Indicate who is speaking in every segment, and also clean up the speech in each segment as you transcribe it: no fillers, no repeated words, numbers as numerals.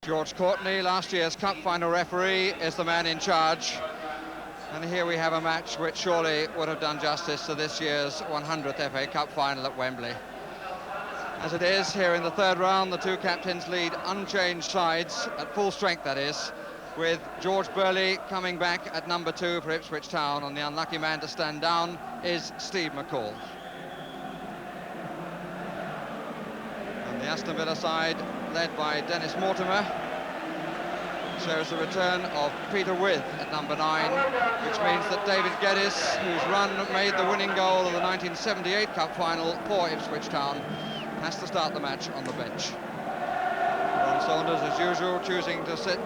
Speaker 1: George Courtney, last year's cup final referee, is the man in charge. And here we have a match which surely would have done justice to this year's 100th FA Cup final at Wembley. As it is, here in the third round, the two captains lead unchanged sides, at full strength that is, with George Burley coming back at number 2 for Ipswich Town, and the unlucky man to stand down is Steve McCall. And the Aston Villa side, led by Dennis Mortimer, shows the return of Peter With at number 9, which means that David Geddes, whose run made the winning goal of the 1978 Cup final for Ipswich Town, has to start the match on the bench. Ron Saunders, as usual, choosing to sit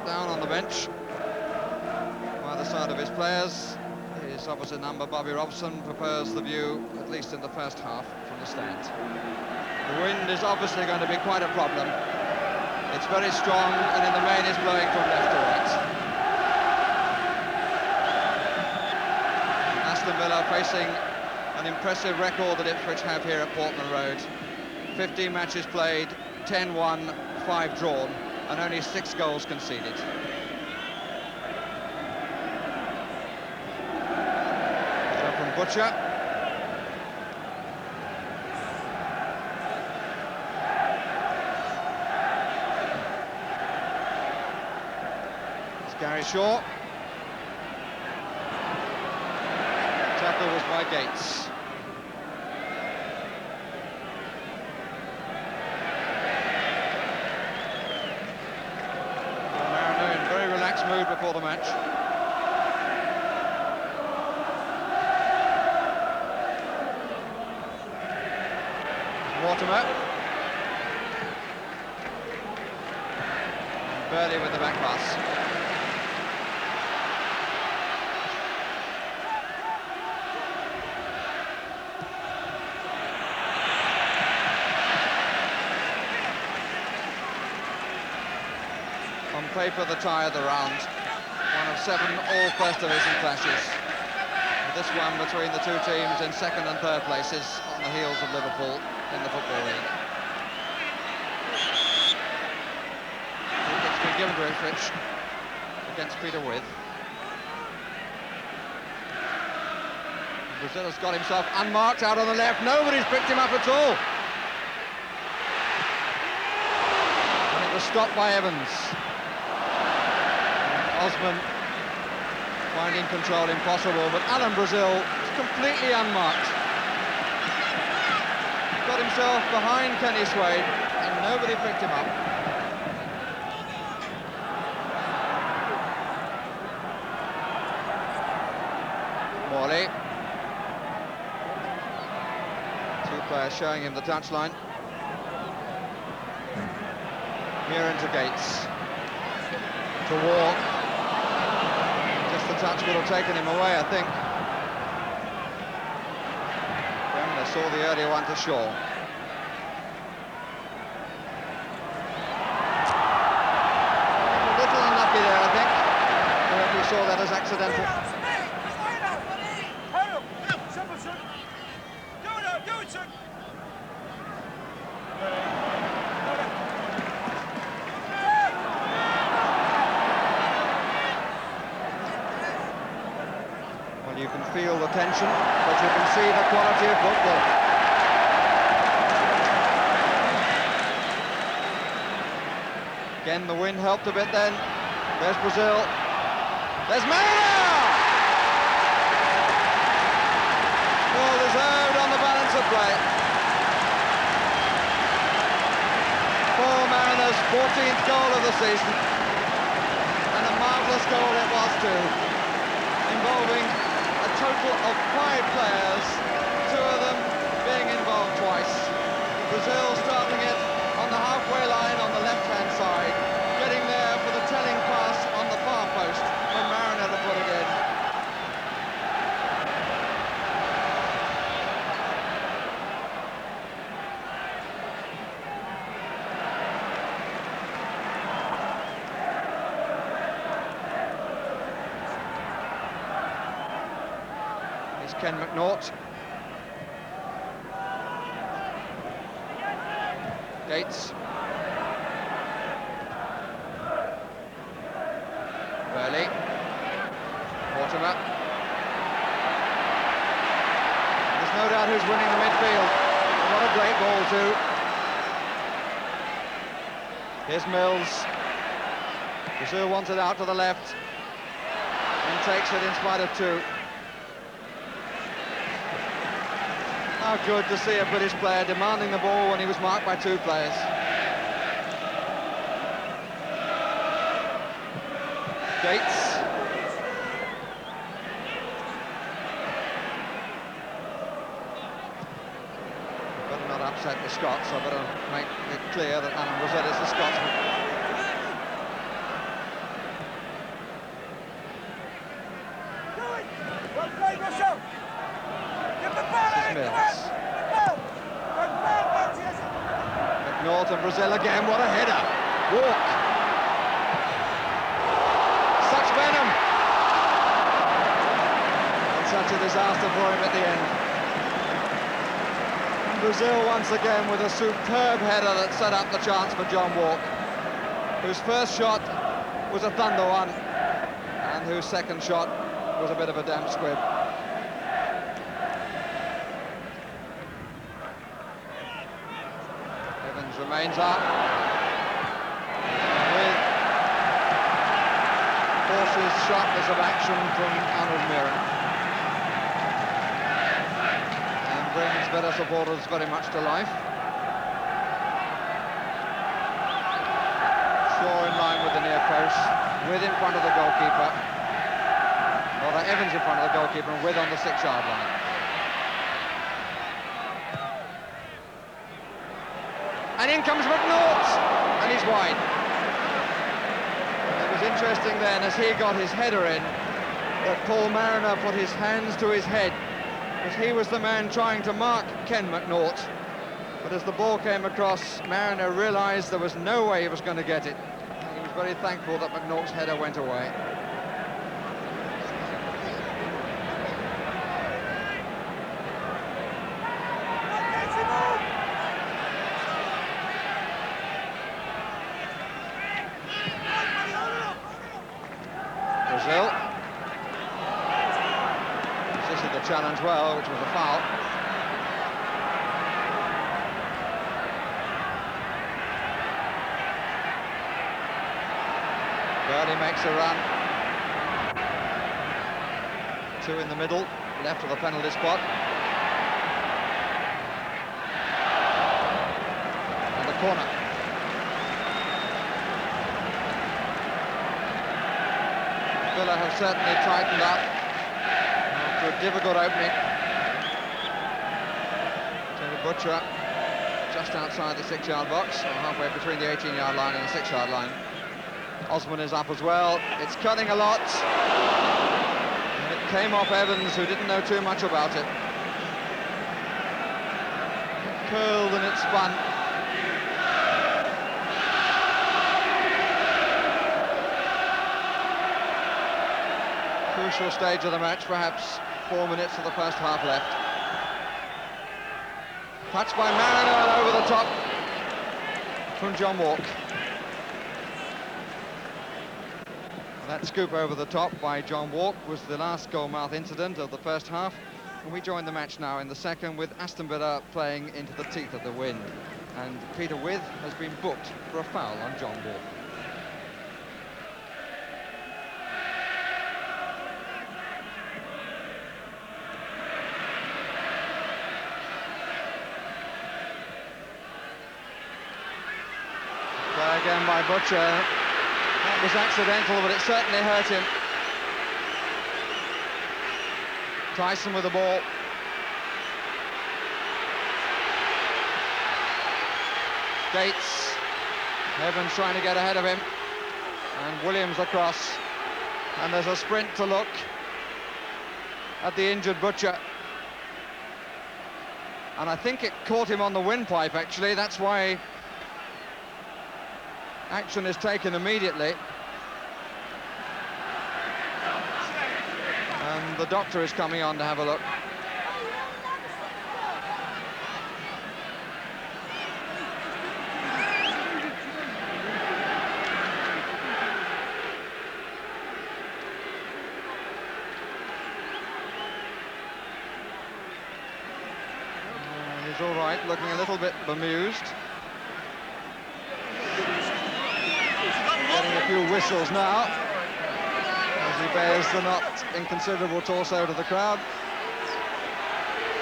Speaker 1: down on the bench by the side of his players. His opposite number, Bobby Robson, prefers the view, at least in the first half, from the stand. The wind is obviously going to be quite a problem. It's very strong, and in the main is blowing from left to right. Aston Villa facing an impressive record that Ipswich have here at Portman Road. 15 matches played, 10 won, 5 drawn, and only 6 goals conceded. So from Butcher. Gary Shaw. Tackle was by Gates. Mariner in very relaxed mood before the match. Mortimer. Burley with the back pass. On paper, the tie of the round, one of 7 all First Division clashes. This one between the two teams in second and third places on the heels of Liverpool in the Football League. It's been given to Ipswich against Peter With. Brazil has got himself unmarked out on the left. Nobody's picked him up at all. And it was stopped by Evans. Osman finding control impossible, but Alan Brazil is completely unmarked. Got himself behind Kenny Swade, and nobody picked him up. Morley. 2 players showing him the touchline. Mirren to Gates. To Walk. The touch would have taken him away, I think. Bremner saw the earlier one to Shaw. A little unlucky there, I think. The referee saw that as accidental. You can feel the tension, but you can see the quality of football. Again, the wind helped a bit then. There's Brazil. There's Mariner! Well deserved on the balance of play. For Mariners' 14th goal of the season. And a marvellous goal it was too, involving a total of 5 players, 2 of them being involved twice. Brazil starting it on the halfway line on the left-hand side, getting there for the telling pass on the far post for Mariner to put it in. Ken McNaught. Gates. Mortimer. There's no doubt who's winning the midfield. What a great ball too. Here's Mills. Brazil wants it out to the left and takes it in spite of two. How good to see a British player demanding the ball when he was marked by two players. Gates. Better not upset the Scots. I better make it clear that Alan Rosette is the Scotsman. McNaught and Brazil again, what a header! Walk! Such venom! And such a disaster for him at the end. And Brazil once again with a superb header that set up the chance for John Walk, whose first shot was a thunder one, and whose second shot was a bit of a damp squib. Remains up with cautious sharpness of action from Arnold Mirren, and brings better supporters very much to life. Shaw in line with the near post, with in front of the goalkeeper, or Evans in front of the goalkeeper, and with on the 6-yard line. And in comes McNaught, and he's wide. It was interesting then, as he got his header in, that Paul Mariner put his hands to his head, because he was the man trying to mark Ken McNaught. But as the ball came across, Mariner realised there was no way he was going to get it. And he was very thankful that McNaught's header went away. Brazil resisted the challenge well, which was a foul. Birdie makes a run. Two in the middle, left of the penalty spot. And the corner. Villa have certainly tightened up after a difficult opening. Tony Butcher just outside the 6-yard box, or halfway between the 18-yard line and the 6-yard line. Osman is up as well. It's cutting a lot. And it came off Evans, who didn't know too much about it. It curled and it spun. Crucial stage of the match, perhaps 4 minutes of the first half left. Touched by Mariner over the top from John Walk. That scoop over the top by John Walk was the last goal-mouth incident of the first half. And we join the match now in the second, with Aston Villa playing into the teeth of the wind. And Peter Withe has been booked for a foul on John Walk. Again by Butcher. That was accidental, but it certainly hurt him. Tyson with the ball. Gates. Evans trying to get ahead of him. And Williams across. And there's a sprint to look at the injured Butcher. And I think it caught him on the windpipe, actually. That's why action is taken immediately. And the doctor is coming on to have a look. He's all right, looking a little bit bemused. Getting a few whistles now, as he bears the not inconsiderable torso to the crowd.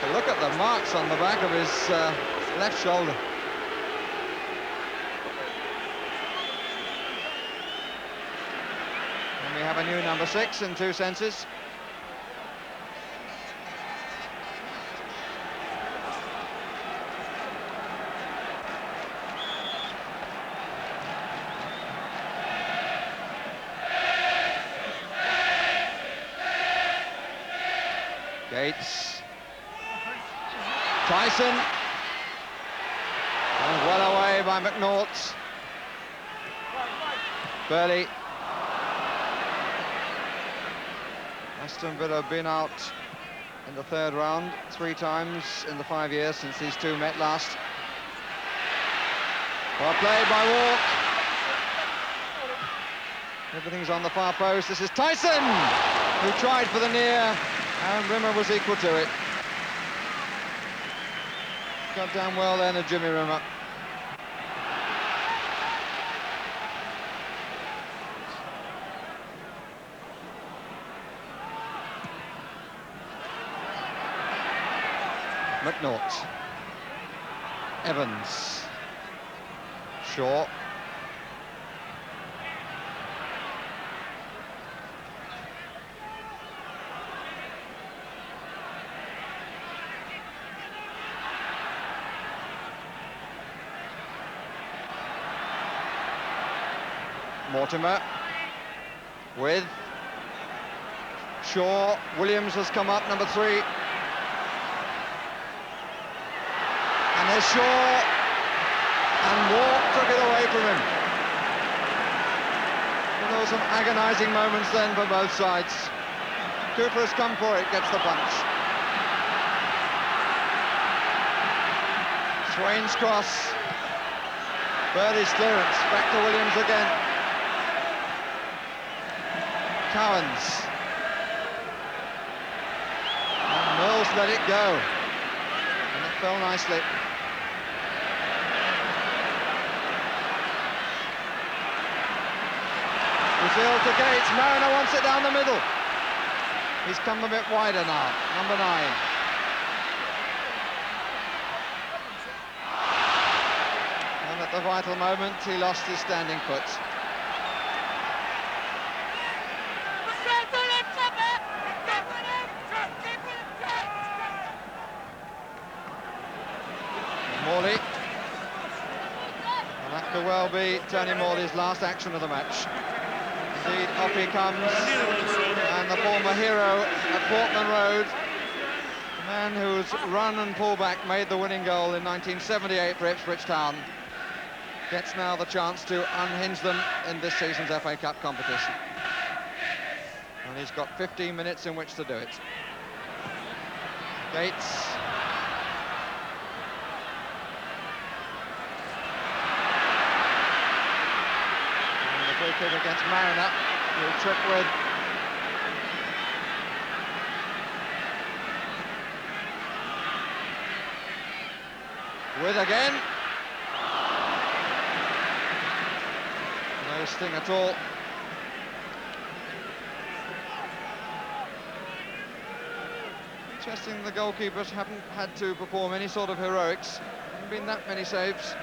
Speaker 1: But look at the marks on the back of his left shoulder. And we have a new number 6 in two senses. Gates, Tyson, and well away by McNaught. Burley. Aston Villa have been out in the third round 3 times in the 5 years since these two met last. Well played by Walk. Everything's on the far post. This is Tyson, who tried for the near. And Rimmer was equal to it. Got down well then, Jimmy Rimmer. McNaught. Evans. Shaw. Mortimer with Shaw. Williams has come up, number 3. And there's Shaw, and Walk took it away from him. Well, there were some agonising moments then for both sides. Cooper has come for it, gets the punch. Swain's cross. Birdie's clearance, back to Williams again. Cowans. And Mills let it go. And it fell nicely. Brazil to Gates. Mariner wants it down the middle. He's come a bit wider now. Number 9. And at the vital moment, he lost his standing foot. Morley. And that could well be Tony Morley's last action of the match. Indeed, up he comes. And the former hero at Portman Road, the man whose run and pullback made the winning goal in 1978 for Ipswich Town, gets now the chance to unhinge them in this season's FA Cup competition. And he's got 15 minutes in which to do it. Gates. Free kick against Mariner. He'll trip with again. No sting at all. Interesting, the goalkeepers haven't had to perform any sort of heroics. Haven't been that many saves.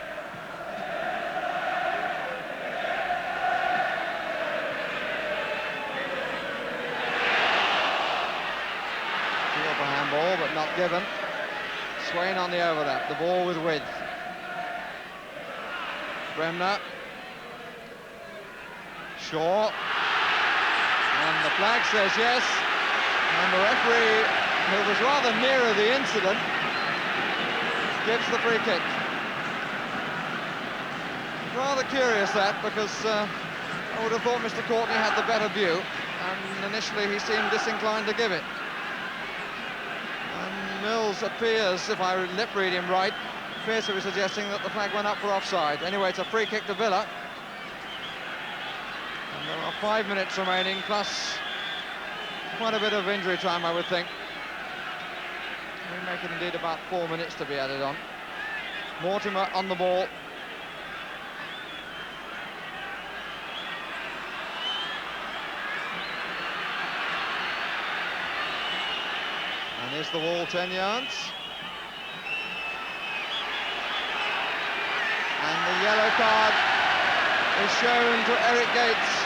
Speaker 1: Handball, but not given. Swain on the overlap, the ball with width. Bremner. Shaw. And the flag says yes. And the referee, who was rather nearer the incident, gives the free kick. Rather curious that, because I would have thought Mr. Courtney had the better view, and initially he seemed disinclined to give it. Mills appears, if I lip read him right, appears to be suggesting that the flag went up for offside. Anyway, it's a free kick to Villa. And there are 5 minutes remaining, plus quite a bit of injury time, I would think. We make it indeed about 4 minutes to be added on. Mortimer on the ball. And here's the wall, 10 yards. And the yellow card is shown to Eric Gates,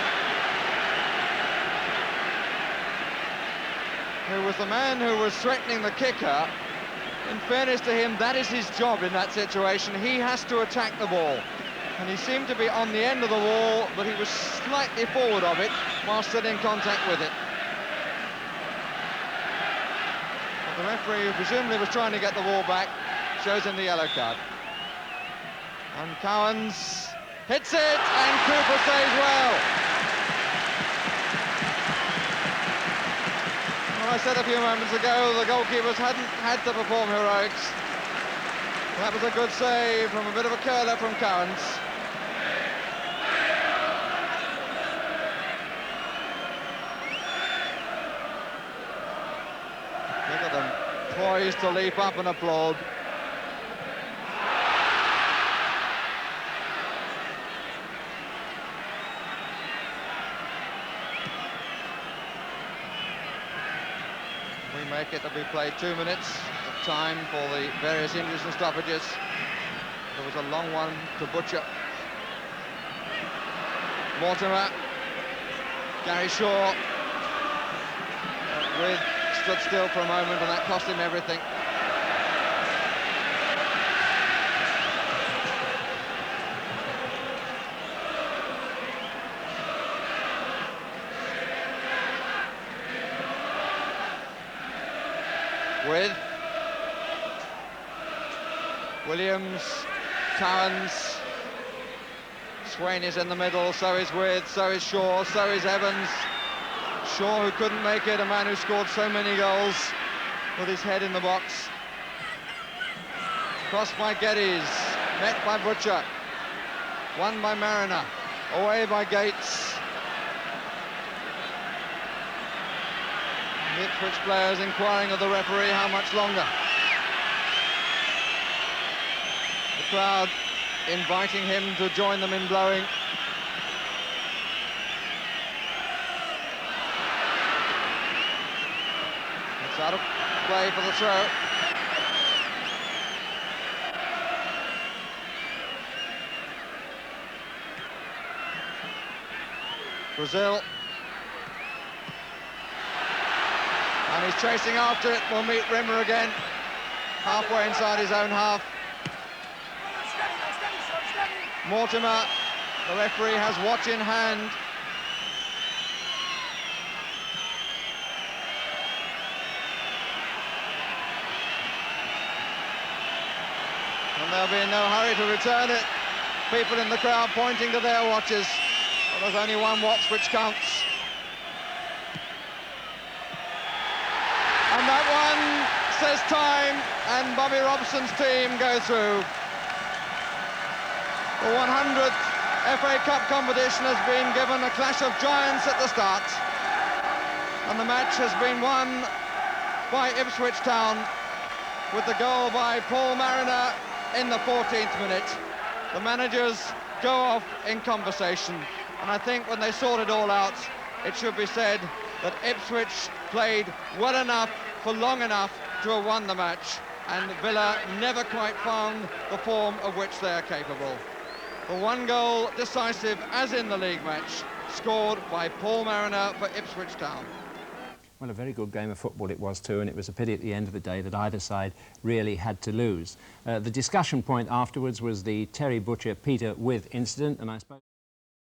Speaker 1: who was the man who was threatening the kicker. In fairness to him, that is his job in that situation. He has to attack the ball. And he seemed to be on the end of the wall, but he was slightly forward of it while still in contact with it. But the referee, who presumably was trying to get the ball back, shows him the yellow card. And Cowans hits it, and Cooper says well. Well, I said a few moments ago, the goalkeepers hadn't had to perform heroics. That was a good save from a bit of a curler from Cowans. Look at them, poised to leap up and applaud. We make it to be played 2 minutes of time for the various injuries and stoppages. There was a long one to Butcher. Mortimer, Gary Shaw, With stood still for a moment, and that cost him everything. With Williams, Cowans, Swain is in the middle, so is With, so is Shaw, so is Evans. Shaw, who couldn't make it, a man who scored so many goals with his head in the box. Crossed by Geddes, met by Butcher, won by Mariner, away by Gates. The Ipswich players inquiring of the referee how much longer. The crowd inviting him to join them in blowing. It's out of play for the throw. Brazil. And he's chasing after it. Will meet Rimmer again, halfway inside his own half. Mortimer, the referee, has watch in hand. And there'll be in no hurry to return it. People in the crowd pointing to their watches. Well, there's only one watch which counts. And that one says time, and Bobby Robson's team go through. The 100th FA Cup competition has been given a clash of giants at the start, and the match has been won by Ipswich Town with the goal by Paul Mariner in the 14th minute. The managers go off in conversation, and I think when they sort it all out, it should be said that Ipswich played well enough for long enough to have won the match, and Villa never quite found the form of which they are capable. The one goal, decisive as in the league match, scored by Paul Mariner for Ipswich Town.
Speaker 2: Well, a very good game of football it was too, and it was a pity at the end of the day that either side really had to lose. The discussion point afterwards was the Terry Butcher-Peter With incident, and I suppose